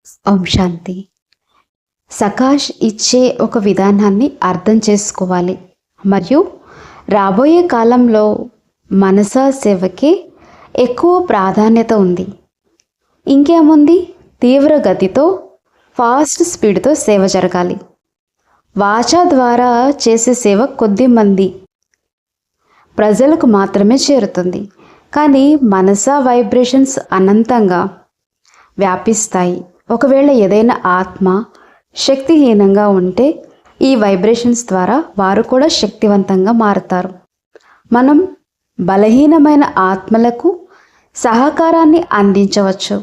ఓం శాంతి. సకాష్ ఇచ్చే ఒక విధానాన్ని అర్థం చేసుకోవాలి మరియు రాబోయే కాలంలో మనసా సేవకి ఎక్కువ ప్రాధాన్యత ఉంది. ఇంకేముంది, తీవ్ర గతితో ఫాస్ట్ స్పీడ్తో సేవ జరగాలి. వాచా ద్వారా చేసే సేవ కొద్ది మంది ప్రజలకు మాత్రమే చేరుతుంది. కానీ మనసా వైబ్రేషన్స్ అనంతంగా వ్యాపిస్తాయి. ఒకవేళ ఏదైనా ఆత్మ శక్తిహీనంగా ఉంటే ఈ వైబ్రేషన్స్ ద్వారా వారు కూడా శక్తివంతంగా మారుతారు. మనం బలహీనమైన ఆత్మలకు సహకారాన్ని అందించవచ్చు.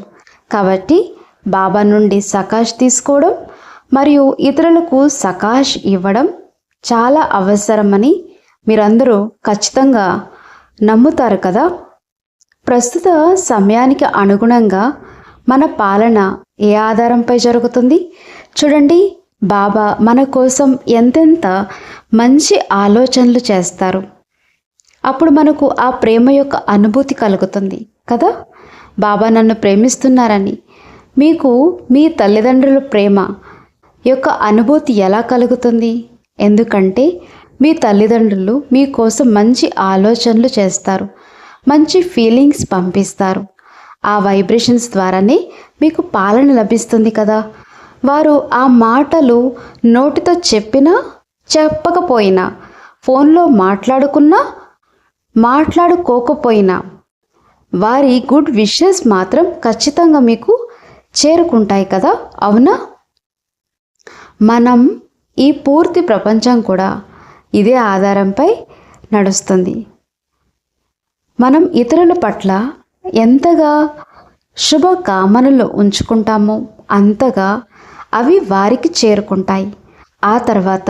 కాబట్టి బాబా నుండి సకాష్ తీసుకోవడం మరియు ఇతరులకు సకాష్ ఇవ్వడం చాలా అవసరమని మీరందరూ ఖచ్చితంగా నమ్ముతారు కదా. ప్రస్తుత సమయానికి అనుగుణంగా మన పాలన ఏ ఆధారంపై జరుగుతుంది చూడండి. బాబా మన కోసం ఎంతెంత మంచి ఆలోచనలు చేస్తారు. అప్పుడు మనకు ఆ ప్రేమ యొక్క అనుభూతి కలుగుతుంది కదా. బాబా నన్ను ప్రేమిస్తున్నారని మీకు మీ తల్లిదండ్రుల ప్రేమ యొక్క అనుభూతి ఎలా కలుగుతుంది? ఎందుకంటే మీ తల్లిదండ్రులు మీకోసం మంచి ఆలోచనలు చేస్తారు, మంచి ఫీలింగ్స్ పంపిస్తారు. ఆ వైబ్రేషన్స్ ద్వారానే మీకు పాలన లభిస్తుంది కదా. వారు ఆ మాటలు నోటితో చెప్పినా చెప్పకపోయినా, ఫోన్లో మాట్లాడుకున్నా మాట్లాడుకోకపోయినా వారి గుడ్ విషెస్ మాత్రం ఖచ్చితంగా మీకు చేరుకుంటాయి కదా. అవునా? మనం ఈ పూర్తి ప్రపంచం కూడా ఇదే ఆధారంపై నడుస్తుంది. మనం ఇతరుల పట్ల ఎంతగా శుభకామనలు ఉంచుకుంటామో అంతగా అవి వారికి చేరుకుంటాయి. ఆ తర్వాత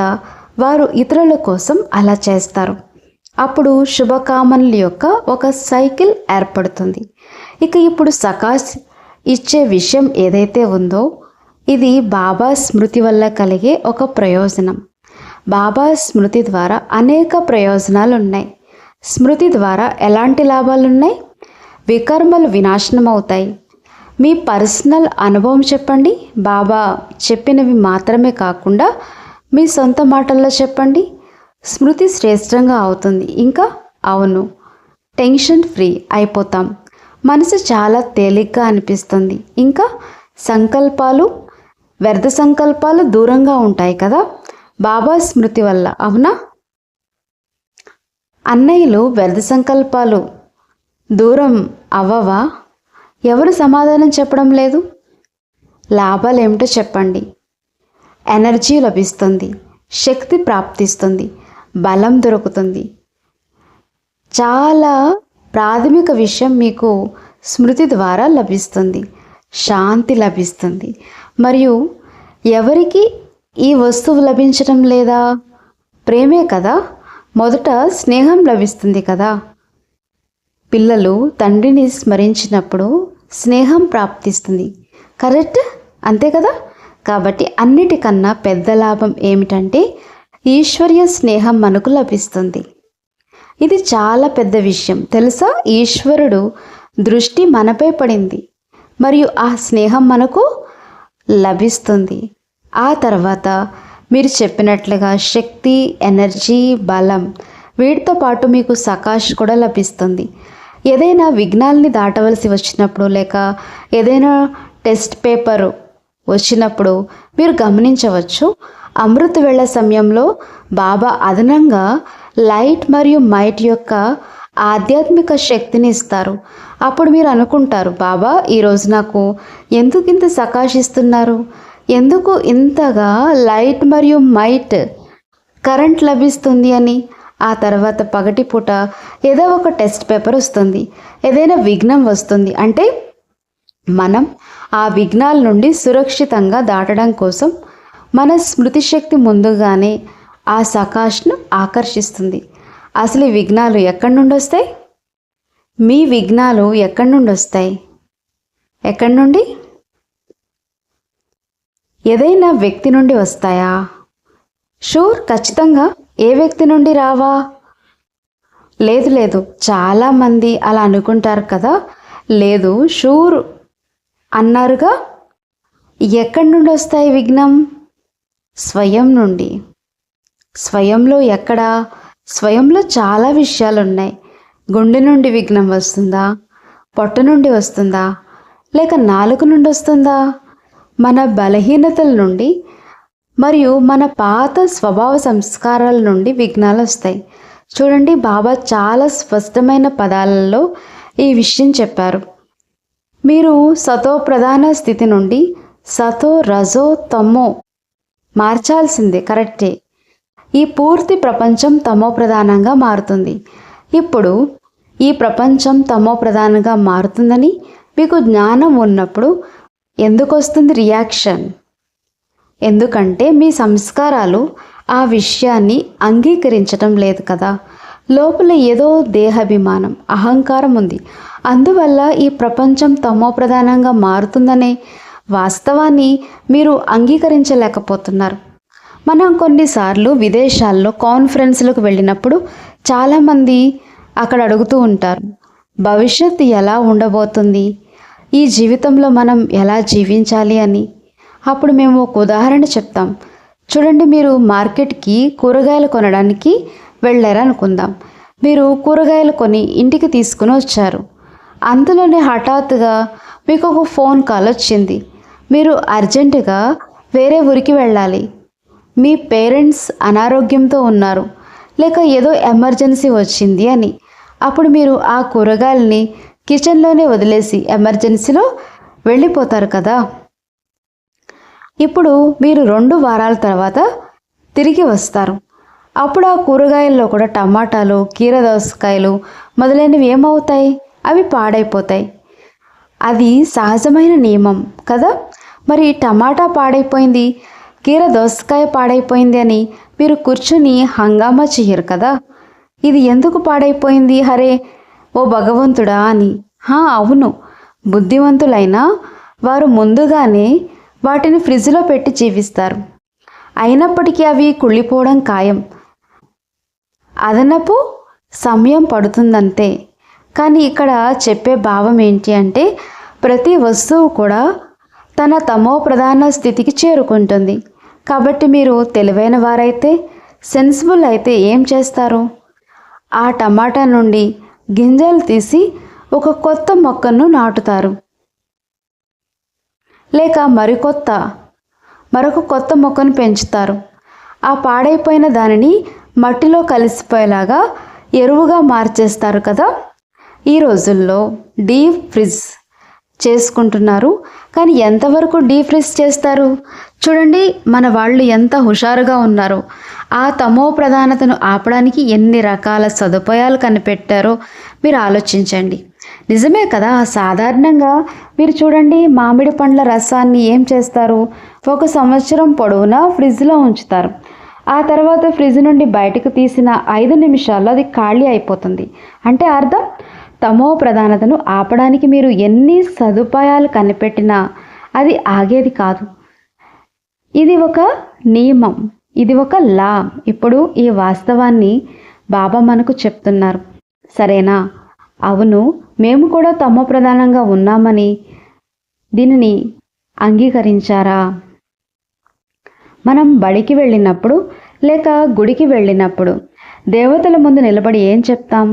వారు ఇతరుల కోసం అలా చేస్తారు. అప్పుడు శుభకామనల యొక్క ఒక సైకిల్ ఏర్పడుతుంది. ఇక ఇప్పుడు సకాష్ ఇచ్చే విషయం ఏదైతే ఉందో ఇది బాబా స్మృతి వల్ల కలిగే ఒక ప్రయోజనం. బాబా స్మృతి ద్వారా అనేక ప్రయోజనాలు ఉన్నాయి. స్మృతి ద్వారా ఎలాంటి లాభాలు ఉన్నాయి? వికర్మలు వినాశనం అవుతాయి. మీ పర్సనల్ అనుభవం చెప్పండి. బాబా చెప్పినవి మాత్రమే కాకుండా మీ సొంత మాటల్లో చెప్పండి. స్మృతి శ్రేష్టంగా అవుతుంది. ఇంకా అవును, టెన్షన్ ఫ్రీ అయిపోతాం. మనసు చాలా తేలిగ్గా అనిపిస్తుంది. ఇంకా సంకల్పాలు, వ్యర్థ సంకల్పాలు దూరంగా ఉంటాయి కదా బాబా స్మృతి వల్ల. అవునా అన్నయ్యలు? వ్యర్థ సంకల్పాలు దూరం అవ్వవా? ఎవరు సమాధానం చెప్పడం లేదు. లాభాలు ఏమిటో చెప్పండి. ఎనర్జీ లభిస్తుంది, శక్తి ప్రాప్తిస్తుంది, బలం దొరుకుతుంది. చాలా ప్రాథమిక విషయం మీకు స్మృతి ద్వారా లభిస్తుంది. శాంతి లభిస్తుంది. మరియు ఎవరికి ఈ వస్తువు లభించడం లేదా? ప్రేమే కదా. మొదట స్నేహం లభిస్తుంది కదా. పిల్లలు తండ్రిని స్మరించినప్పుడు స్నేహం ప్రాప్తిస్తుంది. కరెక్ట్, అంతే కదా. కాబట్టి అన్నిటికన్నా పెద్ద లాభం ఏమిటంటే ఈశ్వర్య స్నేహం మనకు లభిస్తుంది. ఇది చాలా పెద్ద విషయం తెలుసా. ఈశ్వరుడు దృష్టి మనపై పడింది మరియు ఆ స్నేహం మనకు లభిస్తుంది. ఆ తర్వాత మీరు చెప్పినట్లుగా శక్తి, ఎనర్జీ, బలం వీటితో పాటు మీకు సకాష్ కూడా లభిస్తుంది. ఏదైనా విఘ్నాల్ని దాటవలసి వచ్చినప్పుడు లేక ఏదైనా టెస్ట్ పేపర్ వచ్చినప్పుడు మీరు గమనించవచ్చు, అమృత వేళ సమయంలో బాబా అదనంగా లైట్ మరియు మైట్ యొక్క ఆధ్యాత్మిక శక్తిని ఇస్తారు. అప్పుడు మీరు అనుకుంటారు, బాబా ఈరోజు నాకు ఎందుకు ఇంత సకాశిస్తున్నారు, ఎందుకు ఇంతగా లైట్ మరియు మైట్ కరెంట్ లభిస్తుంది అని. ఆ తర్వాత పగటిపూట ఏదో ఒక టెస్ట్ పేపర్ వస్తుంది, ఏదైనా విఘ్నం వస్తుంది. అంటే మనం ఆ విఘ్నాల నుండి సురక్షితంగా దాటడం కోసం మన స్మృతి శక్తి ముందుగానే ఆ సకాష్ను ఆకర్షిస్తుంది. అసలు ఈ విఘ్నాలు ఎక్కడి నుండి వస్తాయి? మీ విఘ్నాలు ఎక్కడి నుండి వస్తాయి? ఎక్కడి నుండి? ఏదైనా వ్యక్తి నుండి వస్తాయా? షూర్, ఖచ్చితంగా. ఏ వ్యక్తి నుండి రావా? లేదు, చాలామంది అలా అనుకుంటారు కదా. లేదు, షూర్ అన్నారుగా. ఎక్కడి నుండి వస్తాయి విఘ్నం? స్వయం నుండి. స్వయంలో ఎక్కడ? స్వయంలో చాలా విషయాలు ఉన్నాయి. గుండె నుండి విఘ్నం వస్తుందా? పొట్ట నుండి వస్తుందా? లేక నాలుక నుండి వస్తుందా? మన బలహీనతల నుండి మరియు మన పాత స్వభావ సంస్కారాల నుండి విఘ్నాలు వస్తాయి. చూడండి, బాబా చాలా స్పష్టమైన పదాలలో ఈ విషయం చెప్పారు. మీరు సతో ప్రధాన స్థితి నుండి సతో రజో తమో మార్చాల్సిందే, కరెక్టే. ఈ పూర్తి ప్రపంచం తమో ప్రధానంగా మారుతుంది. ఇప్పుడు ఈ ప్రపంచం తమో ప్రధానంగా మారుతుందని మీకు జ్ఞానం ఉన్నప్పుడు ఎందుకు వస్తుంది రియాక్షన్? ఎందుకంటే మీ సంస్కారాలు ఆ విషయాన్ని అంగీకరించటం లేదు కదా. లోపల ఏదో దేహాభిమానం, అహంకారం ఉంది. అందువల్ల ఈ ప్రపంచం తమో ప్రధానంగా మారుతుందనే వాస్తవాన్ని మీరు అంగీకరించలేకపోతున్నారు. మనం కొన్నిసార్లు విదేశాల్లో కాన్ఫరెన్స్లకు వెళ్ళినప్పుడు చాలామంది అక్కడ అడుగుతూ ఉంటారు, భవిష్యత్తు ఎలా ఉండబోతుంది, ఈ జీవితంలో మనం ఎలా జీవించాలి అని. అప్పుడు మేము ఒక ఉదాహరణ చెప్తాం. చూడండి, మీరు మార్కెట్కి కూరగాయలు కొనడానికి వెళ్ళారనుకుందాం. మీరు కూరగాయలు కొని ఇంటికి తీసుకుని వచ్చారు. అంతలోనే హఠాత్తుగా మీకు ఒక ఫోన్ కాల్ వచ్చింది. మీరు అర్జెంటుగా వేరే ఊరికి వెళ్ళాలి. మీ పేరెంట్స్ అనారోగ్యంతో ఉన్నారు, లేక ఏదో ఎమర్జెన్సీ వచ్చింది అని. అప్పుడు మీరు ఆ కూరగాయలని కిచెన్లోనే వదిలేసి ఎమర్జెన్సీలో వెళ్ళిపోతారు కదా. ఇప్పుడు మీరు 2 వారాల తర్వాత తిరిగి వస్తారు. అప్పుడు ఆ కూరగాయల్లో కూడా టమాటాలు, కీరదోసకాయలు మొదలైనవి ఏమవుతాయి? అవి పాడైపోతాయి. అది సహజమైన నియమం కదా. మరి టమాటా పాడైపోయింది, కీరదోసకాయ పాడైపోయింది అని మీరు కూర్చుని హంగామా చెయ్యరు కదా. ఇది ఎందుకు పాడైపోయింది, హరే ఓ భగవంతుడా అని. అవును, బుద్ధివంతులైన వారు ముందుగానే వాటిని ఫ్రిడ్జ్లో పెట్టి జీవిస్తారు. అయినప్పటికీ అవి కుళ్ళిపోవడం ఖాయం. అదనపు సమయం పడుతుందంతే. కానీ ఇక్కడ చెప్పే భావం ఏంటి అంటే, ప్రతి వస్తువు కూడా తన తమో ప్రధాన స్థితికి చేరుకుంటుంది. కాబట్టి మీరు తెలివైన వారైతే, సెన్సిబుల్ అయితే ఏం చేస్తారు? ఆ టమాటా నుండి గింజలు తీసి ఒక కొత్త మొక్కను నాటుతారు, లేక మరొక కొత్త మొక్కను పెంచుతారు. ఆ పాడైపోయిన దానిని మట్టిలో కలిసిపోయేలాగా ఎరువుగా మార్చేస్తారు కదా. ఈ రోజుల్లో డీప్ ఫ్రిజ్ చేసుకుంటున్నారు, కానీ ఎంతవరకు డీప్ ఫ్రిజ్ చేస్తారు? చూడండి, మన వాళ్ళు ఎంత హుషారుగా ఉన్నారు. ఆ తమో ప్రధానతను ఆపడానికి ఎన్ని రకాల సదుపాయాలు కనిపెట్టారో మీరు ఆలోచించండి. నిజమే కదా. సాధారణంగా మీరు చూడండి, మామిడి పండ్ల రసాన్ని ఏం చేస్తారు? 1 సంవత్సరం పొడవునా ఫ్రిడ్జ్లో ఉంచుతారు. ఆ తర్వాత ఫ్రిడ్జ్ నుండి బయటకు తీసిన 5 నిమిషాల్లో అది ఖాళీ అయిపోతుంది. అంటే అర్థం, తమో ప్రధానతను ఆపడానికి మీరు ఎన్ని సదుపాయాలు కనిపెట్టినా అది ఆగేది కాదు. ఇది ఒక నియమం, ఇది ఒక లా. ఇప్పుడు ఈ వాస్తవాన్ని బాబా మనకు చెప్తున్నారు, సరేనా? అవును, మేము కూడా తమో ప్రధానంగా ఉన్నామని దీనిని అంగీకరించారా? మనం బడికి వెళ్ళినప్పుడు లేక గుడికి వెళ్ళినప్పుడు దేవతల ముందు నిలబడి ఏం చెప్తాం?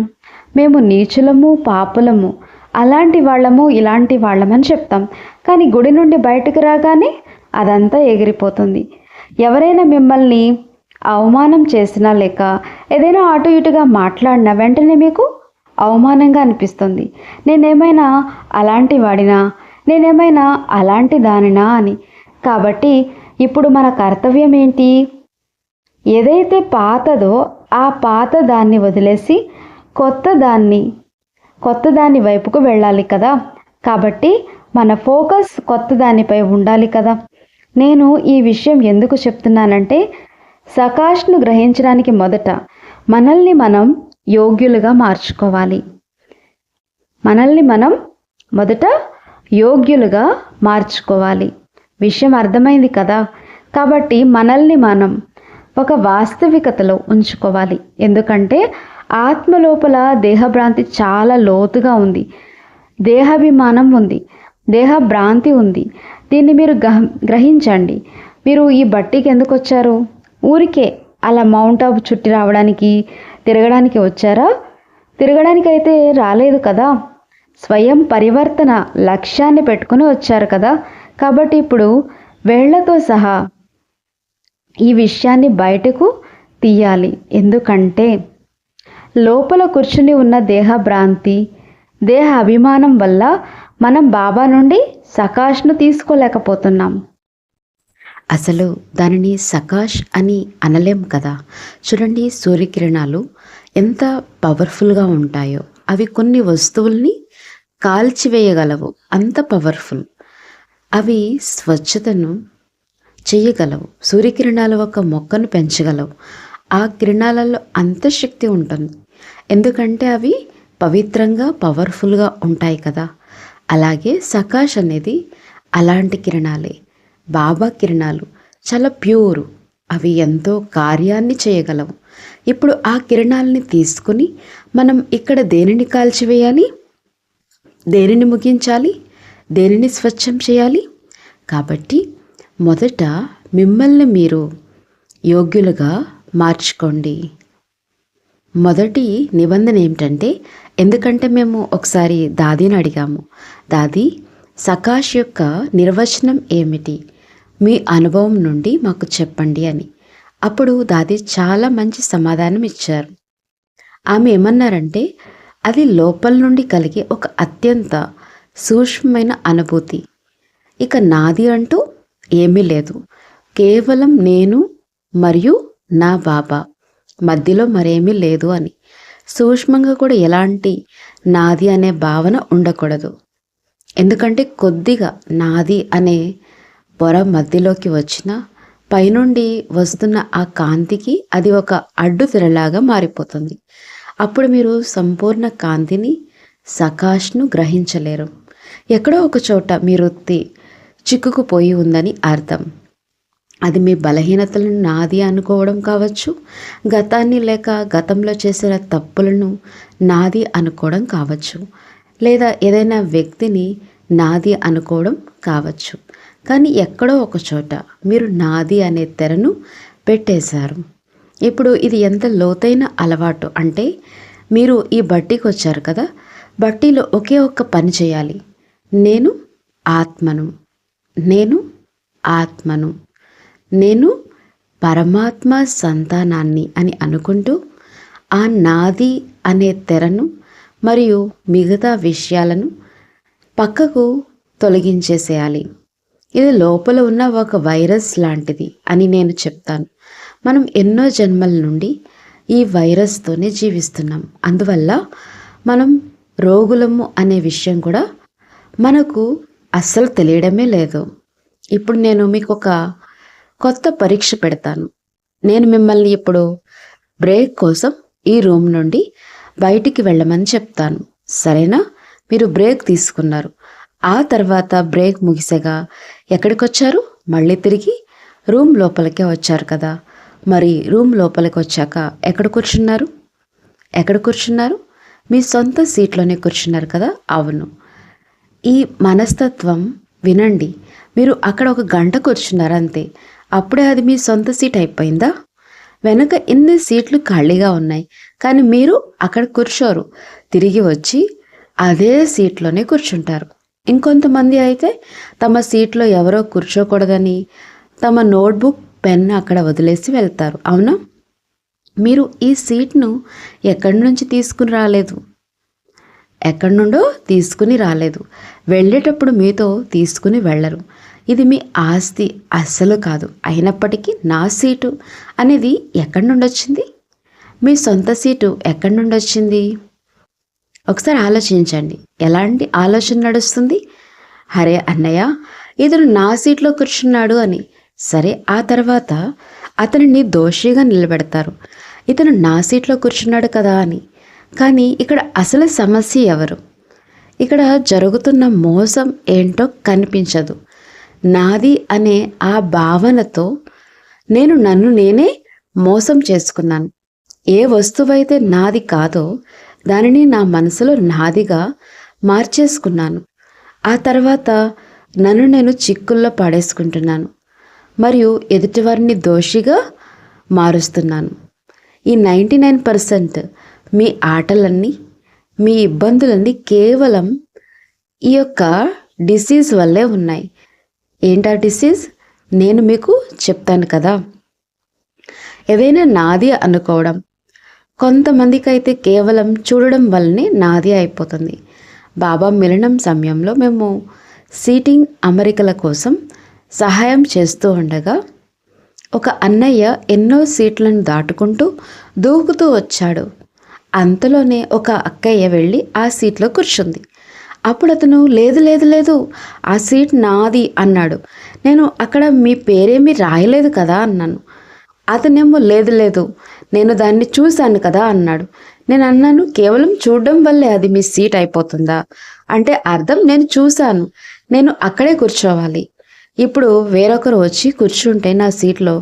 మేము నీచులము, పాపులము, అలాంటి వాళ్ళము, ఇలాంటి వాళ్ళమని చెప్తాం. కానీ గుడి నుండి బయటకు రాగానే అదంతా ఎగిరిపోతుంది. ఎవరైనా మిమ్మల్ని అవమానం చేసినా లేక ఏదైనా అటు ఇటుగా మాట్లాడినా వెంటనే మీకు అవమానంగా అనిపిస్తుంది. నేనేమైనా అలాంటి వాడినా, నేనేమైనా అలాంటి దానినా అని. కాబట్టి ఇప్పుడు మన కర్తవ్యం ఏంటి? ఏదైతే పాతదో ఆ పాత దాన్ని వదిలేసి కొత్త దాని వైపుకు వెళ్ళాలి కదా. కాబట్టి మన ఫోకస్ కొత్త దానిపై ఉండాలి కదా. నేను ఈ విషయం ఎందుకు చెప్తున్నానంటే, సకాష్ను గ్రహించడానికి మొదట మనల్ని మనం యోగ్యులుగా మార్చుకోవాలి. మనల్ని మనం మొదట యోగ్యులుగా మార్చుకోవాలి. విషయం అర్థమైంది కదా. కాబట్టి మనల్ని మనం ఒక వాస్తవికతలో ఉంచుకోవాలి. ఎందుకంటే ఆత్మ లోపల దేహభ్రాంతి చాలా లోతుగా ఉంది. దేహాభిమానం ఉంది, దేహభ్రాంతి ఉంది. దీన్ని మీరు గ్రహించండి. మీరు ఈ బట్టీకి ఎందుకు వచ్చారు? ఊరికే అలా మౌంట్ ఆబు చుట్టి రావడానికి, తిరగడానికి వచ్చారా? తిరగడానికి అయితే రాలేదు కదా. స్వయం పరివర్తన లక్ష్యాన్ని పెట్టుకుని వచ్చారు కదా. కాబట్టి ఇప్పుడు వేళ్లతో సహా ఈ విషయాన్ని బయటకు తీయాలి. ఎందుకంటే లోపల కూర్చుని ఉన్న దేహ భ్రాంతి, దేహ అభిమానం వల్ల మనం బాబా నుండి సకాష్ను తీసుకోలేకపోతున్నాం. అసలు దానిని సకాష్ అని అనలేం కదా. చూడండి, సూర్యకిరణాలు ఎంత పవర్ఫుల్గా ఉంటాయో. అవి కొన్ని వస్తువుల్ని కాల్చివేయగలవు, అంత పవర్ఫుల్. అవి స్వచ్ఛతను చేయగలవు. సూర్యకిరణాలు ఒక మొక్కను పెంచగలవు. ఆ కిరణాలలో అంత శక్తి ఉంటుంది, ఎందుకంటే అవి పవిత్రంగా పవర్ఫుల్గా ఉంటాయి కదా. అలాగే సకాష్ అనేది అలాంటి కిరణాలే. బాబా కిరణాలు చాలా ప్యూరు, అవి ఎంతో కార్యాన్ని చేయగలవు. ఇప్పుడు ఆ కిరణాలని తీసుకుని మనం ఇక్కడ దేనిని కాల్చివేయాలి, దేనిని ముగించాలి, దేనిని స్వచ్ఛం చేయాలి? కాబట్టి మొదట మిమ్మల్ని మీరు యోగ్యులుగా మార్చుకోండి. మొదటి నిబంధన ఏమిటంటే, ఎందుకంటే మేము ఒకసారి దాదీని అడిగాము, దాదీ సకాష్ యొక్క నిర్వచనం ఏమిటి, మీ అనుభవం నుండి మాకు చెప్పండి అని. అప్పుడు దాదీ చాలా మంచి సమాధానం ఇచ్చారు. ఆమె ఏమన్నారంటే, అది లోపల నుండి కలిగే ఒక అత్యంత సూక్ష్మమైన అనుభూతి. ఇక నాది అంటూ ఏమీ లేదు, కేవలం నేను మరియు నా బాబా, మధ్యలో మరేమీ లేదు అని. సూక్ష్మంగా కూడా ఎలాంటి నాది అనే భావన ఉండకూడదు. ఎందుకంటే కొద్దిగా నాది అనే పొర మధ్యలోకి వచ్చిన పైనుండి వస్తున్న ఆ కాంతికి అది ఒక అడ్డు తెరలాగా మారిపోతుంది. అప్పుడు మీరు సంపూర్ణ కాంతిని, సకాష్ను గ్రహించలేరు. ఎక్కడో ఒక చోట మీ వృత్తి చిక్కుకుపోయి ఉందని అర్థం. అది మీ బలహీనతలను నాది అనుకోవడం కావచ్చు, గతాన్ని లేక గతంలో చేసిన తప్పులను నాది అనుకోవడం కావచ్చు, లేదా ఏదైనా వ్యక్తిని నాది అనుకోవడం కావచ్చు. కానీ ఎక్కడో ఒక చోట మీరు నాది అనే తెరను పెట్టేశారు. ఇప్పుడు ఇది ఎంత లోతైన అలవాటు అంటే, మీరు ఈ బట్టీకి వచ్చారు కదా, బట్టీలో ఒకే ఒక్క పని చేయాలి. నేను ఆత్మను, నేను ఆత్మను, నేను పరమాత్మ సంతానాన్ని అని అనుకుంటూ ఆ నాది అనే తెరను మరియు మిగతా విషయాలను పక్కకు తొలగించేసేయాలి. ఇది లోపల ఉన్న ఒక వైరస్ లాంటిది అని నేను చెప్తాను. మనం ఎన్నో జన్మల నుండి ఈ వైరస్తోనే జీవిస్తున్నాం. అందువల్ల మనం రోగులము అనే విషయం కూడా మనకు అస్సలు తెలియడమే లేదు. ఇప్పుడు నేను మీకు ఒక కొత్త పరీక్ష పెడతాను. నేను మిమ్మల్ని ఇప్పుడు బ్రేక్ కోసం ఈ రూమ్ నుండి బయటికి వెళ్ళమని చెప్తాను, సరేనా? మీరు బ్రేక్ తీసుకున్నారు. ఆ తర్వాత బ్రేక్ ముగిసగా ఎక్కడికి వచ్చారు? మళ్ళీ తిరిగి రూమ్ లోపలికే వచ్చారు కదా. మరి రూమ్ లోపలికి వచ్చాక ఎక్కడ కూర్చున్నారు? ఎక్కడ కూర్చున్నారు? మీ సొంత సీట్లోనే కూర్చున్నారు కదా. అవును, ఈ మనస్తత్వం వినండి. మీరు అక్కడ ఒక గంట కూర్చున్నారు అంతే, అప్పుడే అది మీ సొంత సీట్ అయిపోయిందా? వెనక ఇన్ని సీట్లు ఖాళీగా ఉన్నాయి, కానీ మీరు అక్కడ కూర్చోరు. తిరిగి వచ్చి అదే సీట్లోనే కూర్చుంటారు. ఇంకొంతమంది అయితే తమ సీట్లో ఎవరో కూర్చోకూడదని తమ నోట్బుక్, పెన్ అక్కడ వదిలేసి వెళ్తారు. అవునా? మీరు ఈ సీట్ను ఎక్కడి నుంచి తీసుకుని రాలేదు, ఎక్కడి నుండో తీసుకుని రాలేదు. వెళ్ళేటప్పుడు మీతో తీసుకుని వెళ్ళరు. ఇది మీ ఆస్తి అస్సలు కాదు. అయినప్పటికీ నా సీటు అనేది ఎక్కడి నుండి వచ్చింది? మీ సొంత సీటు ఎక్కడి నుండి వచ్చింది? ఒకసారి ఆలోచించండి. ఎలాంటి ఆలోచన నడుస్తుంది? అరే అన్నయ్య, ఇతను నా సీట్లో కూర్చున్నాడు అని. సరే, ఆ తర్వాత అతనిని దోషిగా నిలబెడతారు. ఇతను నా సీట్లో కూర్చున్నాడు కదా అని. కానీ ఇక్కడ అసలు సమస్య ఎవరు? ఇక్కడ జరుగుతున్న మోసం ఏంటో కనిపించదు. నాది అనే ఆ భావనతో నేను నన్ను నేనే మోసం చేసుకున్నాను. ఏ వస్తువైతే నాది కాదో దానిని నా మనసులో నాదిగా మార్చేసుకున్నాను. ఆ తర్వాత నన్ను నేను చిక్కుల్లో పడేసుకుంటున్నాను మరియు ఎదుటివారిని దోషిగా మారుస్తున్నాను. ఈ 99% మీ ఆటలన్నీ, మీ ఇబ్బందులన్నీ కేవలం ఈ యొక్క డిసీజ్ వల్లే ఉన్నాయి. ఏంటా డిసీజ్? నేను మీకు చెప్తాను కదా. ఏదైనా నాది అనుకోవడం. కొంతమందికి అయితే కేవలం చూడడం వల్లనే నాది అయిపోతుంది. బాబా మిలనం సమయంలో మేము సీటింగ్ అమరికల కోసం సహాయం చేస్తూ ఉండగా ఒక అన్నయ్య ఎన్నో సీట్లను దాటుకుంటూ దూకుతూ వచ్చాడు. అంతలోనే ఒక అక్కయ్య వెళ్ళి ఆ సీట్లో కూర్చుంది. అప్పుడు అతను లేదు లేదు లేదు, ఆ సీట్ నాది అన్నాడు. నేను అక్కడ మీ పేరేమీ రాయలేదు కదా అన్నాను. అతనేమో లేదు లేదు, నేను దాన్ని చూశాను కదా అన్నాడు. నేను అన్నాను, కేవలం చూడడం వల్లే అది మీ సీట్ అయిపోతుందా? అంటే అర్థం నేను చూశాను, నేను అక్కడే కూర్చోవాలి. ఇప్పుడు వేరొకరు వచ్చి కూర్చుంటే నా సీట్లో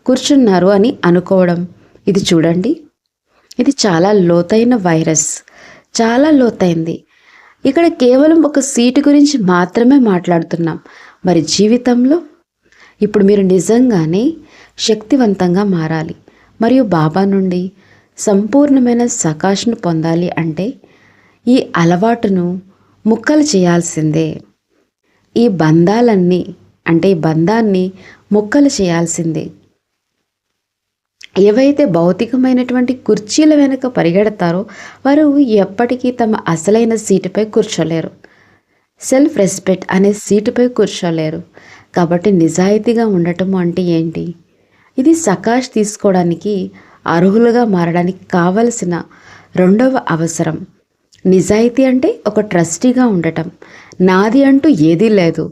కూర్చున్నారు అని అనుకోవడం, ఇది చూడండి, ఇది చాలా లోతైన వైరస్, చాలా లోతైంది. ఇక్కడ కేవలం ఒక సీటు గురించి మాత్రమే మాట్లాడుతున్నాం. మరి జీవితంలో ఇప్పుడు మీరు నిజంగానే శక్తివంతంగా మారాలి మరియు బాబా నుండి సంపూర్ణమైన సకాష్ను పొందాలి అంటే ఈ అలవాటును ముక్కలు చేయాల్సిందే. ఈ బంధాలన్నీ అంటే ఈ బంధాన్ని ముక్కలు చేయాల్సిందే. ఏవైతే భౌతికమైనటువంటి కుర్చీల వెనుక పరిగెడతారో వారు ఎప్పటికీ తమ అసలైన సీటుపై కూర్చోలేరు. సెల్ఫ్ రెస్పెక్ట్ అనే సీటుపై కూర్చోలేరు. కాబట్టి నిజాయితీగా ఉండటం అంటే ఏంటి? ఇది సకాష్ తీసుకోవడానికి, అర్హులుగా మారడానికి కావలసిన రెండవ అవసరం. నిజాయితీ అంటే ఒక ట్రస్టీగా ఉండటం. నాది అంటూ ఏదీ లేదు.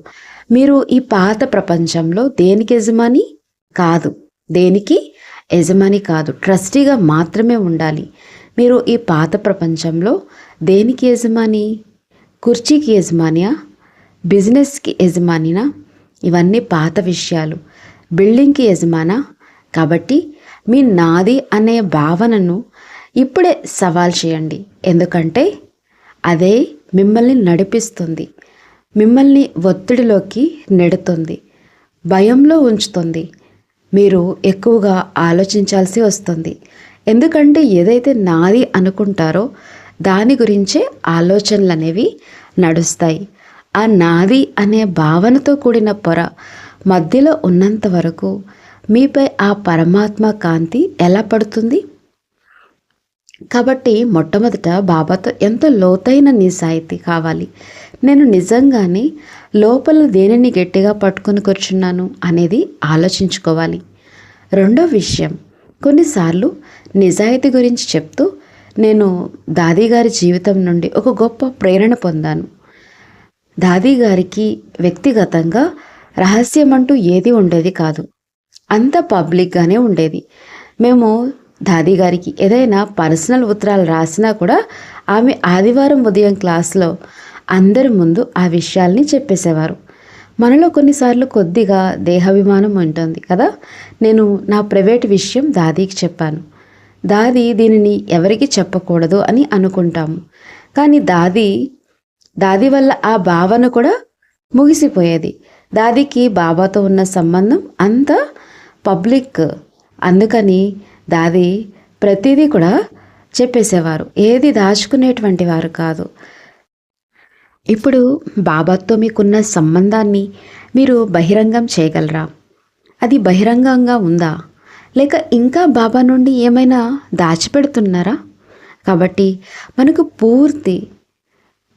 మీరు ఈ పాత ప్రపంచంలో దేనికి యజమాని కాదు, దేనికి యజమాని కాదు, ట్రస్టీగా మాత్రమే ఉండాలి. మీరు ఈ పాత ప్రపంచంలో దేనికి యజమాని? కుర్చీకి యజమానియా? బిజినెస్కి యజమానినా? ఇవన్నీ పాత విషయాలు. బిల్డింగ్కి యజమానా? కాబట్టి మీ నాది అనే భావనను ఇప్పుడే సవాల్ చేయండి. ఎందుకంటే అదే మిమ్మల్ని నడిపిస్తుంది, మిమ్మల్ని ఒత్తిడిలోకి నెడుతుంది, భయంలో ఉంచుతుంది. మీరు ఎక్కువగా ఆలోచించాల్సి వస్తుంది. ఎందుకంటే ఏదైతే నాది అనుకుంటారో దాని గురించే ఆలోచనలు అనేవి నడుస్తాయి. ఆ నాది అనే భావనతో కూడిన పొర మధ్యలో ఉన్నంత వరకు మీపై ఆ పరమాత్మ కాంతి ఎలా పడుతుంది? కాబట్టి మొట్టమొదట బాబాతో ఎంతో లోతైన నిజాయితీ కావాలి. నేను నిజంగానే లోపల దేనిని గట్టిగా పట్టుకొని కూర్చున్నాను అనేది ఆలోచించుకోవాలి. రెండో విషయం, కొన్నిసార్లు నిజాయితీ గురించి చెప్తూ నేను దాది గారి జీవితం నుండి ఒక గొప్ప ప్రేరణ పొందాను. దాది గారికి వ్యక్తిగతంగా రహస్యం అంటూ ఏది ఉండేది కాదు, అంత పబ్లిక్గానే ఉండేది. మేము దాది గారికి ఏదైనా పర్సనల్ ఉత్తరాలు రాసినా కూడా ఆమె ఆదివారం ఉదయం క్లాస్లో అందరి ముందు ఆ విషయాల్ని చెప్పేసేవారు. మనలో కొన్నిసార్లు కొద్దిగా దేహాభిమానం ఉంటుంది కదా. నేను నా ప్రైవేట్ విషయం దాదీకి చెప్పాను. దాది దీనిని ఎవరికి చెప్పకూడదు అని అనుకుంటాము. కానీ దాది వల్ల ఆ భావన కూడా ముగిసిపోయేది. దాదికి బాబాతో ఉన్న సంబంధం అంత పబ్లిక్. అందుకని దాది ప్రతిదీ కూడా చెప్పేసేవారు, ఏది దాచుకునేటువంటి వారు కాదు. ఇప్పుడు బాబాతో మీకున్న సంబంధాన్ని మీరు బహిరంగం చేయగలరా? అది బహిరంగంగా ఉందా, లేక ఇంకా బాబా నుండి ఏమైనా దాచిపెడుతున్నారా? కాబట్టి మనకు పూర్తి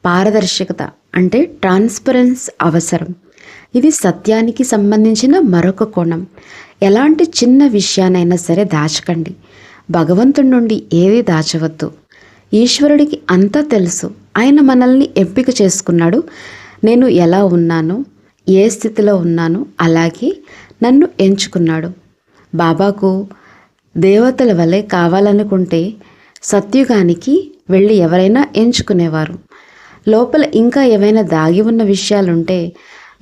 పారదర్శకత అంటే ట్రాన్స్పరెన్స్ అవసరం. ఇది సత్యానికి సంబంధించిన మరొక కోణం. ఎలాంటి చిన్న విషయానైనా సరే దాచకండి. భగవంతుడి నుండి ఏది దాచవద్దు. ఈశ్వరుడికి అంతా తెలుసు. ఆయన మనల్ని ఎంపిక చేసుకున్నాడు. నేను ఎలా ఉన్నానో, ఏ స్థితిలో ఉన్నానో అలాగే నన్ను ఎంచుకున్నాడు. బాబాకు దేవతల వలె కావాలనుకుంటే సత్యుగానికి వెళ్ళి ఎవరైనా ఎంచుకునేవారు. లోపల ఇంకా ఏవైనా దాగి ఉన్న విషయాలుంటే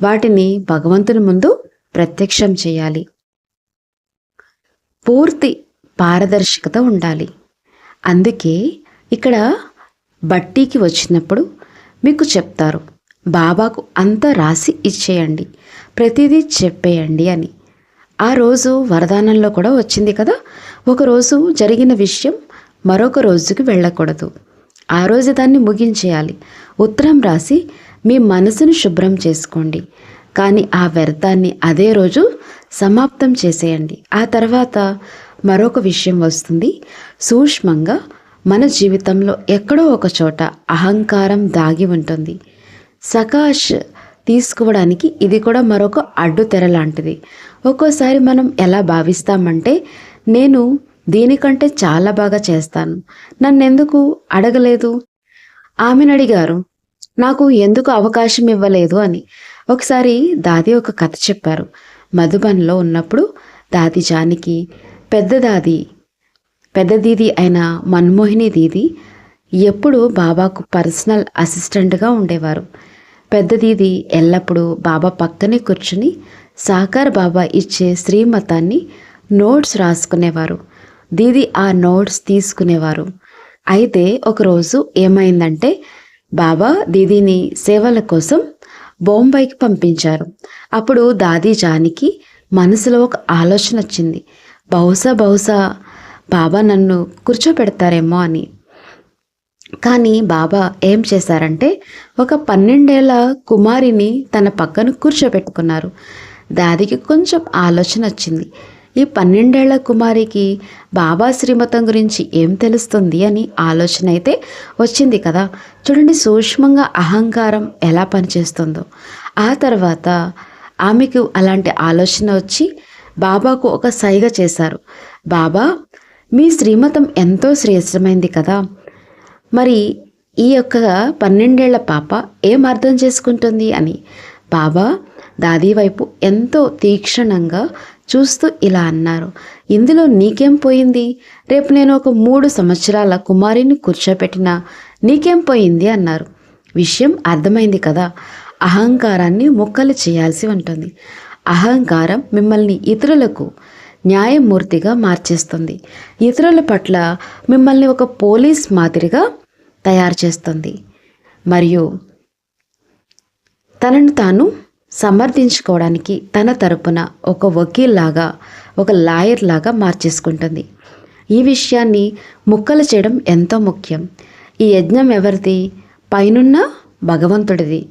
వాటిని భగవంతుని ముందు ప్రత్యక్షం చేయాలి. పూర్తి పారదర్శకత ఉండాలి. అందుకే ఇక్కడ బట్టీకి వచ్చినప్పుడు మీకు చెప్తారు, బాబాకు అంతా రాసి ఇచ్చేయండి, ప్రతిదీ చెప్పేయండి అని. ఆ రోజు వరదానంలో కూడా వచ్చింది కదా, ఒకరోజు జరిగిన విషయం మరొక రోజుకి వెళ్ళకూడదు, ఆ రోజు దాన్ని ముగించేయాలి. ఉత్తరం రాసి మీ మనసును శుభ్రం చేసుకోండి, కానీ ఆ వ్యర్థాన్ని అదే రోజు సమాప్తం చేసేయండి. ఆ తర్వాత మరొక విషయం వస్తుంది. సూక్ష్మంగా మన జీవితంలో ఎక్కడో ఒక చోట అహంకారం దాగి ఉంటుంది. సకాష్ తీసుకోవడానికి ఇది కూడా మరొక అడ్డుతెర లాంటిది. ఒక్కోసారి మనం ఎలా భావిస్తామంటే, నేను దీనికంటే చాలా బాగా చేస్తాను, నన్నెందుకు అడగలేదు, ఆమెను అడిగారు, నాకు ఎందుకు అవకాశం ఇవ్వలేదు అని. ఒకసారి దాది ఒక కథ చెప్పారు. మధుబన్లో ఉన్నప్పుడు దాది జానకి పెద్ద దీది అయిన మన్మోహిని దీది ఎప్పుడు బాబాకు పర్సనల్ అసిస్టెంట్గా ఉండేవారు. పెద్ద దీది ఎల్లప్పుడూ బాబా పక్కనే కూర్చుని సాకార్ బాబా ఇచ్చే శ్రీమతాన్ని నోట్స్ రాసుకునేవారు. దీది ఆ నోట్స్ తీసుకునేవారు. అయితే ఒకరోజు ఏమైందంటే, బాబా దీదీని సేవల కోసం బొంబాయికి పంపించారు. అప్పుడు దాది జానికి మనసులో ఒక ఆలోచన వచ్చింది. బహుశా బాబా నన్ను కూర్చోపెడతారేమో అని. కానీ బాబా ఏం చేశారంటే, ఒక 12 ఏళ్ల కుమారిని తన పక్కన కూర్చోబెట్టుకున్నారు. దాదికి కొంచెం ఆలోచన వచ్చింది. ఈ 12 ఏళ్ల కుమారికి బాబా శ్రీమతం గురించి ఏం తెలుస్తుంది అని ఆలోచన అయితే వచ్చింది కదా. చూడండి సూక్ష్మంగా అహంకారం ఎలా పనిచేస్తుందో. ఆ తర్వాత ఆమెకు అలాంటి ఆలోచన వచ్చి బాబాకు ఒక సైగ చేశారు. బాబా, మీ శ్రీమతం ఎంతో శ్రేష్టమైంది కదా, మరి ఈ యొక్క 12 ఏళ్ల పాప ఏం అర్థం చేసుకుంటుంది అని. బాబా దాది వైపు ఎంతో తీక్షణంగా చూస్తూ ఇలా అన్నారు, ఇందులో నీకేం పోయింది, రేపు నేను ఒక 3 సంవత్సరాల కుమారిని కూర్చోపెట్టినా నీకేం పోయింది అన్నారు. విషయం అర్థమైంది కదా, అహంకారాన్ని ముక్కలు చేయాల్సి ఉంటుంది. అహంకారం మిమ్మల్ని ఇతరులకు న్యాయమూర్తిగా మార్చేస్తుంది. ఇతరుల పట్ల మిమ్మల్ని ఒక పోలీస్ మాదిరిగా తయారు చేస్తుంది. మరియు తనను తాను సమర్థించుకోవడానికి తన తరపున ఒక వకీల్లాగా, ఒక లాయర్ లాగా మార్చేసుకుంటుంది. ఈ విషయాన్ని ముక్కలు చేయడం ఎంతో ముఖ్యం. ఈ యజ్ఞం ఎవరిది? పైనున్న భగవంతుడిది.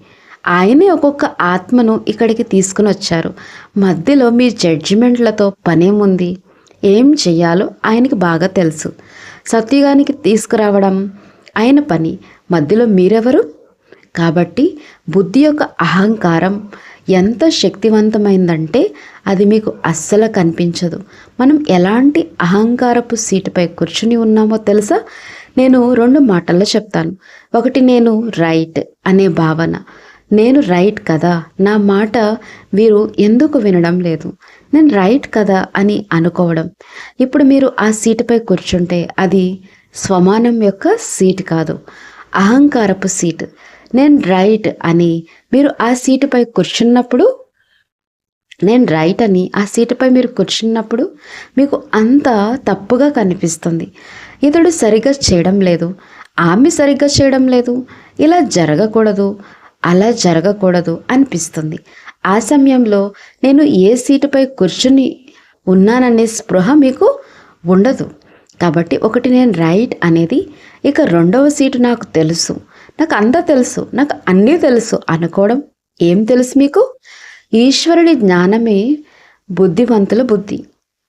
ఆయనే ఒక్కొక్క ఆత్మను ఇక్కడికి తీసుకుని వచ్చారు. మధ్యలో మీ జడ్జిమెంట్లతో పనేముంది? ఏం చెయ్యాలో ఆయనకి బాగా తెలుసు. సత్యుగానికి తీసుకురావడం ఆయన పని, మధ్యలో మీరెవరు? కాబట్టి బుద్ధి యొక్క అహంకారం ఎంత శక్తివంతమైందంటే అది మీకు అస్సలు కనిపించదు. మనం ఎలాంటి అహంకారపు సీటుపై కూర్చుని ఉన్నామో తెలుసా? నేను 2 మాటల్లో చెప్తాను. ఒకటి, నేను రైట్ అనే భావన. నేను రైట్ కదా, నా మాట వీరు ఎందుకు వినడం లేదు, నేను రైట్ కదా అని అనుకోవడం. ఇప్పుడు మీరు ఆ సీటుపై కూర్చుంటే అది స్వమానం యొక్క సీట్ కాదు, అహంకారపు సీట్. నేను రైట్ అని మీరు ఆ సీటుపై కూర్చున్నప్పుడు, నేను రైట్ అని ఆ సీటుపై మీరు కూర్చున్నప్పుడు మీకు అంత తప్పుగా కనిపిస్తుంది. ఇతడు సరిగ్గా చేయడం లేదు, ఆమె సరిగ్గా చేయడం లేదు, ఇలా జరగకూడదు, అలా జరగకూడదు అనిపిస్తుంది. ఆ సమయంలో నేను ఏ సీటుపై కూర్చుని ఉన్నాననే స్పృహ మీకు ఉండదు. కాబట్టి ఒకటి, నేను రైట్ అనేది. ఇక 2వ సీటు, నాకు తెలుసు, నాకు అంతా తెలుసు, నాకు అన్నీ తెలుసు అనుకోవడం. ఏం తెలుసు మీకు? ఈశ్వరుడి జ్ఞానమే బుద్ధివంతుల బుద్ధి.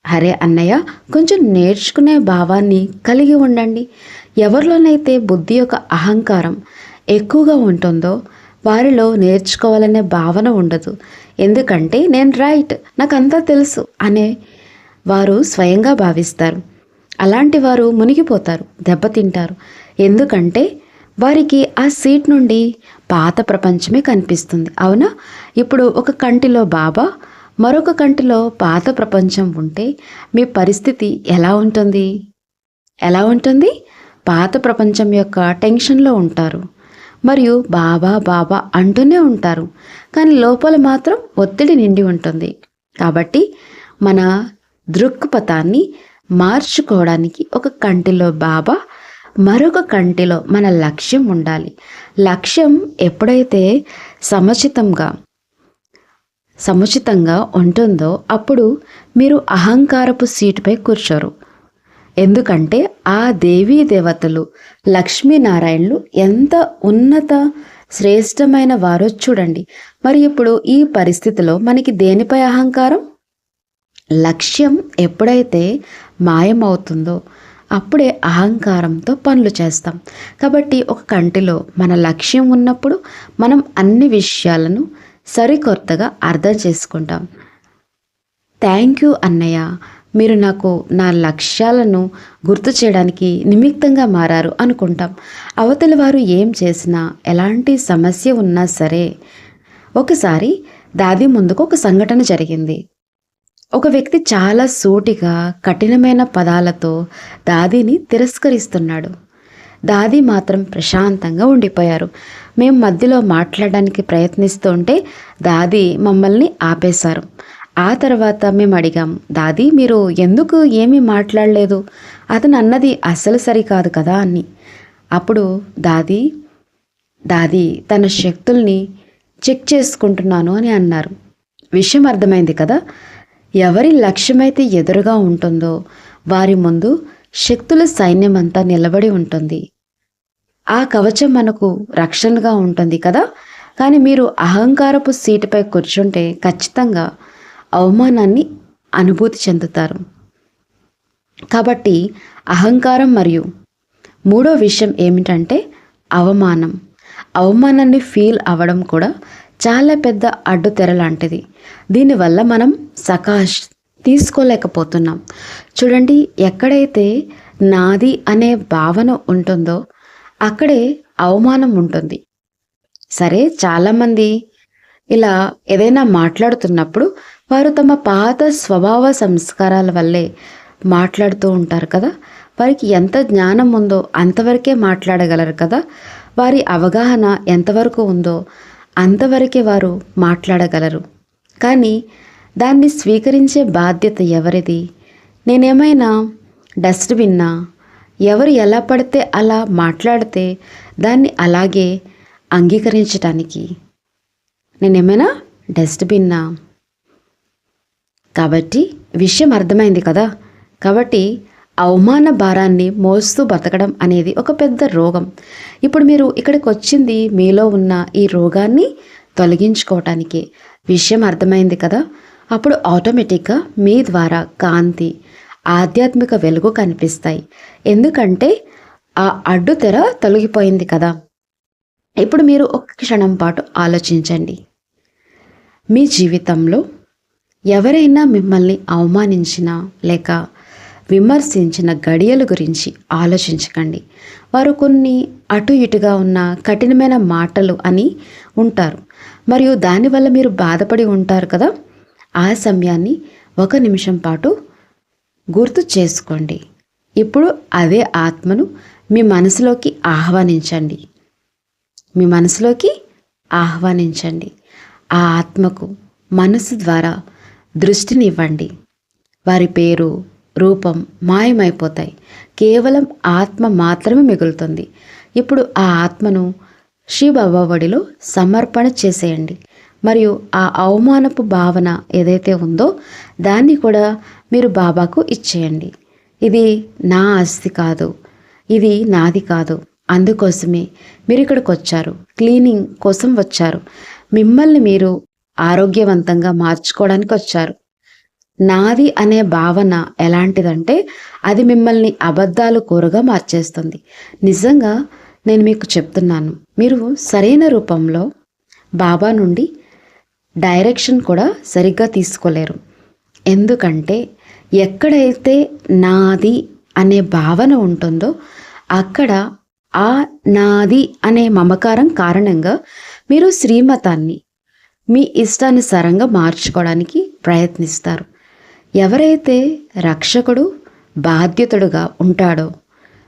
అరే అన్నయ్య, కొంచెం నేర్చుకునే భావాన్ని కలిగి ఉండండి. ఎవరిలోనైతే బుద్ధి యొక్క అహంకారం ఎక్కువగా ఉంటుందో వారిలో నేర్చుకోవాలనే భావన ఉండదు. ఎందుకంటే నేను రైట్, నాకు అంతా తెలుసు అనే వారు స్వయంగా భావిస్తారు. అలాంటి వారు మునిగిపోతారు, దెబ్బతింటారు. ఎందుకంటే వారికి ఆ సీట్ నుండి పాత ప్రపంచమే కనిపిస్తుంది. అవునా? ఇప్పుడు ఒక కంటిలో బాబా, మరొక కంటిలో పాత ప్రపంచం ఉంటే మీ పరిస్థితి ఎలా ఉంటుంది? ఎలా ఉంటుంది? పాత ప్రపంచం యొక్క టెన్షన్లో ఉంటారు మరియు బాబా బాబా అంటూనే ఉంటారు, కానీ లోపల మాత్రం ఒత్తిడి నిండి ఉంటుంది. కాబట్టి మన దృక్పథాన్ని మార్చుకోవడానికి ఒక కంటిలో బాబా, మరొక కంటిలో మన లక్ష్యం ఉండాలి. లక్ష్యం ఎప్పుడైతే సముచితంగా ఉంటుందో అప్పుడు మీరు అహంకారపు సీటుపై కూర్చోరు. ఎందుకంటే ఆ దేవీ దేవతలు లక్ష్మీనారాయణులు ఎంత ఉన్నత శ్రేష్టమైన వారో చూడండి. మరి ఇప్పుడు ఈ పరిస్థితిలో మనకి దేనిపై అహంకారం? లక్ష్యం ఎప్పుడైతే మాయమవుతుందో అప్పుడే అహంకారంతో పనులు చేస్తాం. కాబట్టి ఒక కంటిలో మన లక్ష్యం ఉన్నప్పుడు మనం అన్ని విషయాలను సరికొత్తగా అర్థం చేసుకుంటాం. థ్యాంక్ యూ అన్నయ్య, మీరు నాకు నా లక్ష్యాలను గుర్తు చేయడానికి నిమిత్తంగా మారారు అనుకుంటాం. అవతలి వారు ఏం చేసినా, ఎలాంటి సమస్య ఉన్నా సరే. ఒకసారి దాది ముందుకు ఒక సంఘటన జరిగింది. ఒక వ్యక్తి చాలా సూటిగా కఠినమైన పదాలతో దాదీని తిరస్కరిస్తున్నాడు. దాది మాత్రం ప్రశాంతంగా ఉండిపోయారు. మేము మధ్యలో మాట్లాడడానికి ప్రయత్నిస్తుంటే దాది మమ్మల్ని ఆపేశారు. ఆ తర్వాత మేము అడిగాం, దాది మీరు ఎందుకు ఏమీ మాట్లాడలేదు? అతను అన్నది అస్సలు సరికాదు కదా అని. అప్పుడు దాది తన శక్తుల్ని చెక్ చేసుకుంటున్నాను అని అన్నారు. విషయం అర్థమైంది కదా. ఎవరి లక్ష్యమైతే ఎదురుగా ఉంటుందో వారి ముందు శక్తుల సైన్యమంతా నిలబడి ఉంటుంది. ఆ కవచం మనకు రక్షణగా ఉంటుంది కదా. కానీ మీరు అహంకారపు సీటుపై కూర్చుంటే ఖచ్చితంగా అవమానాన్ని అనుభూతి చెందుతారు. కాబట్టి అహంకారం మరియు మూడో విషయం ఏమిటంటే అవమానాన్ని ఫీల్ అవ్వడం కూడా చాలా పెద్ద అడ్డుతెర లాంటిది. దీనివల్ల మనం తీసుకోలేకపోతున్నాం. చూడండి, ఎక్కడైతే నాది అనే భావన ఉంటుందో అక్కడే అవమానం ఉంటుంది. సరే, చాలామంది ఇలా ఏదైనా మాట్లాడుతున్నప్పుడు వారు తమ పాత స్వభావ సంస్కారాల వల్లే మాట్లాడుతూ ఉంటారు కదా. వారికి ఎంత జ్ఞానం ఉందో అంతవరకే మాట్లాడగలరు కదా. వారి అవగాహన ఎంతవరకు ఉందో అంతవరకే వారు మాట్లాడగలరు. కానీ దాన్ని స్వీకరించే బాధ్యత ఎవరిది? నేనేమైనా డస్ట్బిన్నా? ఎవరు ఎలా పడితే అలా మాట్లాడితే దాన్ని అలాగే అంగీకరించటానికి నేనేమైనా డస్ట్బిన్నా? కాబట్టి విషయం అర్థమైంది కదా. కాబట్టి అవమాన భారాన్ని మోస్తూ బతకడం అనేది ఒక పెద్ద రోగం. ఇప్పుడు మీరు ఇక్కడికి వచ్చింది మీలో ఉన్న ఈ రోగాన్ని తొలగించుకోవటానికి. విషయం అర్థమైంది కదా. అప్పుడు ఆటోమేటిక్గా మీ ద్వారా కాంతి, ఆధ్యాత్మిక వెలుగు కనిపిస్తాయి. ఎందుకంటే ఆ అడ్డుతెర తొలగిపోయింది కదా. ఇప్పుడు మీరు ఒక క్షణం పాటు ఆలోచించండి. మీ జీవితంలో ఎవరైనా మిమ్మల్ని అవమానించినా లేక విమర్శించిన గడియల గురించి ఆలోచించకండి. వారు కొన్ని అటు ఇటుగా ఉన్న కఠినమైన మాటలు అని ఉంటారు, మరియు దానివల్ల మీరు బాధపడి ఉంటారు కదా. ఆ సమయాన్ని 1 నిమిషం పాటు గుర్తు చేసుకోండి. ఇప్పుడు అదే ఆత్మను మీ మనసులోకి ఆహ్వానించండి. ఆ ఆత్మకు మనసు ద్వారా దృష్టిని ఇవ్వండి. వారి పేరు, రూపం మాయమైపోతాయి. కేవలం ఆత్మ మాత్రమే మిగులుతుంది. ఇప్పుడు ఆ ఆత్మను శ్రీబాబా ఒడిలో సమర్పణ చేసేయండి. మరియు ఆ అవమానపు భావన ఏదైతే ఉందో దాన్ని కూడా మీరు బాబాకు ఇచ్చేయండి. ఇది నా ఆస్తి కాదు, ఇది నాది కాదు. అందుకోసమే మీరు ఇక్కడికి వచ్చారు, క్లీనింగ్ కోసం వచ్చారు. మిమ్మల్ని మీరు ఆరోగ్యవంతంగా మార్చుకోవడానికి వచ్చారు. నాది అనే భావన ఎలాంటిదంటే అది మిమ్మల్ని అబద్ధాలు కూరగా మార్చేస్తుంది. నిజంగా నేను మీకు చెప్తున్నాను, మీరు సరైన రూపంలో బాబా నుండి డైరెక్షన్ కూడా సరిగ్గా తీసుకోలేరు. ఎందుకంటే ఎక్కడైతే నాది అనే భావన ఉంటుందో అక్కడ ఆ నాది అనే మమకారం కారణంగా మీరు శ్రీమతాన్ని మీ ఇష్టానుసారంగా మార్చుకోవడానికి ప్రయత్నిస్తారు. ఎవరైతే రక్షకుడు బాధ్యతుడుగా ఉంటాడో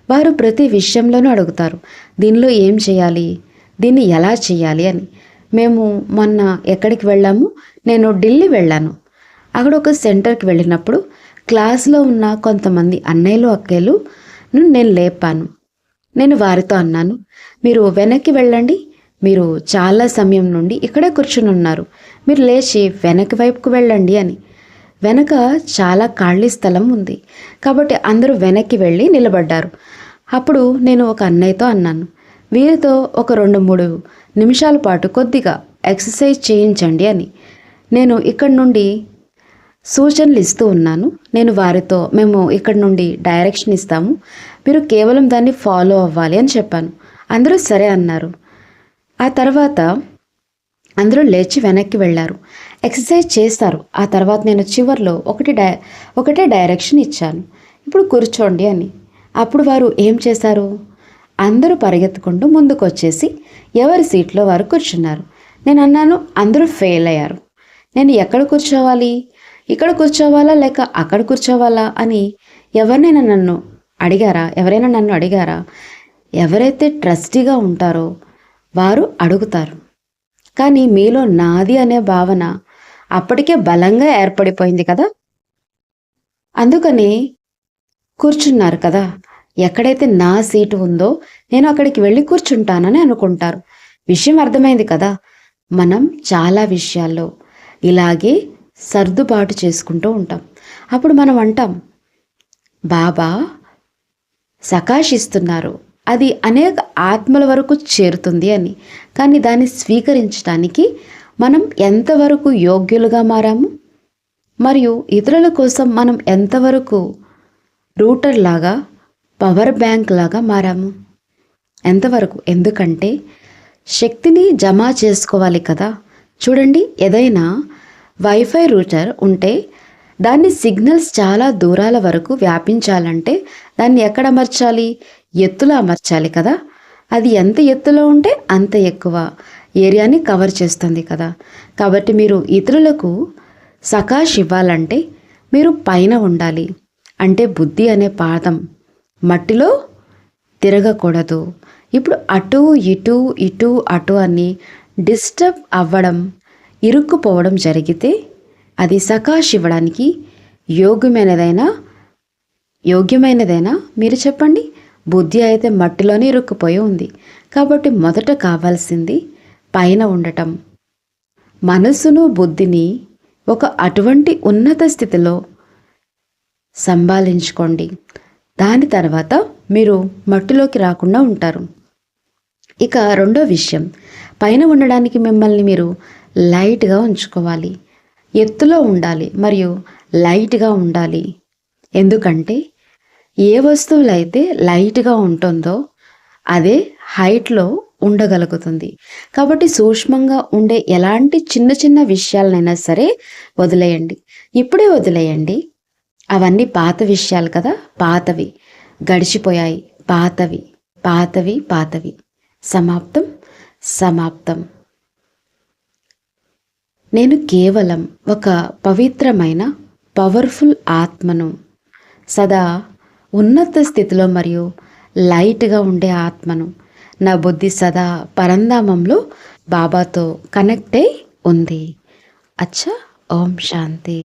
వారు ప్రతి విషయంలోనూ అడుగుతారు, దీనిలో ఏం చేయాలి, దీన్ని ఎలా చేయాలి అని. మేము మొన్న ఎక్కడికి వెళ్ళాము, నేను ఢిల్లీ వెళ్ళాను. అక్కడ ఒక సెంటర్కి వెళ్ళినప్పుడు క్లాస్లో ఉన్న కొంతమంది అన్నయ్యలు అక్కయ్యలు నేను లేపాను. నేను వారితో అన్నాను, మీరు వెనక్కి వెళ్ళండి. మీరు చాలా సమయం నుండి ఇక్కడే కూర్చుని ఉన్నారు. మీరు లేచి వెనక్కి వైపుకు వెళ్ళండి అని. వెనక చాలా ఖాళీ స్థలం ఉంది. కాబట్టి అందరూ వెనక్కి వెళ్ళి నిలబడ్డారు. అప్పుడు నేను ఒక అన్నయ్యతో అన్నాను, వీరితో ఒక 2-3 నిమిషాల పాటు కొద్దిగా ఎక్సర్సైజ్ చేయించండి అని. నేను ఇక్కడి నుండి సూచనలు ఇస్తూ ఉన్నాను. నేను వారితో మేము ఇక్కడి నుండి డైరెక్షన్ ఇస్తాము, మీరు కేవలం దాన్ని ఫాలో అవ్వాలి అని చెప్పాను. అందరూ సరే అన్నారు. ఆ తర్వాత అందరూ లేచి వెనక్కి వెళ్ళారు, ఎక్సర్సైజ్ చేస్తారు. ఆ తర్వాత నేను చివర్లో ఒకటే డైరెక్షన్ ఇచ్చాను, ఇప్పుడు కూర్చోండి అని. అప్పుడు వారు ఏం చేశారు, అందరూ పరిగెత్తుకుంటూ ముందుకు వచ్చేసి ఎవరి సీట్లో వారు కూర్చున్నారు. నేను అన్నాను, అందరూ ఫెయిల్ అయ్యారు. నేను ఎక్కడ కూర్చోవాలి, ఇక్కడ కూర్చోవాలా లేక అక్కడ కూర్చోవాలా అని ఎవరైనా నన్ను అడిగారా? ఎవరైతే ట్రస్టీగా ఉంటారో వారు అడుగుతారు. కానీ మీలో నాది అనే భావన అప్పటికే బలంగా ఏర్పడిపోయింది కదా. అందుకని కూర్చున్నారు కదా, ఎక్కడైతే నా సీటు ఉందో నేను అక్కడికి వెళ్ళి కూర్చుంటానని అనుకుంటారు. విషయం అర్థమైంది కదా. మనం చాలా విషయాల్లో ఇలాగే సర్దుబాటు చేసుకుంటూ ఉంటాం. అప్పుడు మనం అంటాం, బాబా సకాశిస్తున్నారు, అది అనేక ఆత్మల వరకు చేరుతుంది అని. కానీ దాన్ని స్వీకరించడానికి మనం ఎంతవరకు యోగ్యులుగా మారాము, మరియు ఇతరుల కోసం మనం ఎంతవరకు రూటర్ లాగా, పవర్ బ్యాంక్ లాగా మారాము, ఎంతవరకు. ఎందుకంటే శక్తిని జమ చేసుకోవాలి కదా. చూడండి, ఏదైనా వైఫై రూటర్ ఉంటే దాన్ని సిగ్నల్స్ చాలా దూరాల వరకు వ్యాపించాలంటే దాన్ని ఎక్కడ అమర్చాలి, ఎత్తులో అమర్చాలి కదా. అది ఎంత ఎత్తులో ఉంటే అంత ఎక్కువ ఏరియాని కవర్ చేస్తుంది కదా. కాబట్టి మీరు ఇతరులకు సకాష్ ఇవ్వాలంటే మీరు పైన ఉండాలి. అంటే బుద్ధి అనే పాదం మట్టిలో తిరగకూడదు. ఇప్పుడు అటు ఇటు ఇటు అటు అని డిస్టర్బ్ అవ్వడం, ఇరుక్కుపోవడం జరిగితే అది సకాష్ ఇవ్వడానికి యోగ్యమైనదైనా మీరు చెప్పండి. బుద్ధి అయితే మట్టిలోనే ఇరుక్కుపోయి ఉంది. కాబట్టి మొదట కావాల్సింది పైన ఉండటం. మనసును బుద్ధిని ఒక అటువంటి ఉన్నత స్థితిలో సంభాళించుకోండి. దాని తర్వాత మీరు మట్టిలోకి రాకుండా ఉంటారు. ఇక రెండో విషయం, పైన ఉండడానికి మిమ్మల్ని మీరు లైట్గా ఉంచుకోవాలి. ఎత్తులో ఉండాలి మరియు లైట్గా ఉండాలి. ఎందుకంటే ఏ వస్తువులైతే లైట్గా ఉంటుందో అదే హైట్లో ఉండగలుగుతుంది. కాబట్టి సూక్ష్మంగా ఉండే ఎలాంటి చిన్న చిన్న విషయాలనైనా సరే వదిలేయండి. ఇప్పుడే వదిలేయండి. అవన్నీ పాత విషయాలు కదా, పాతవి, గడిచిపోయాయి. పాతవి సమాప్తం. నేను కేవలం ఒక పవిత్రమైన పవర్ఫుల్ ఆత్మను, సదా ఉన్నత స్థితిలో మరియు లైట్గా ఉండే ఆత్మను. నా బుద్ధి సదా పరంధామంలో బాబాతో కనెక్ట్ అయి ఉంది. అచ్చా, ఓం శాంతి.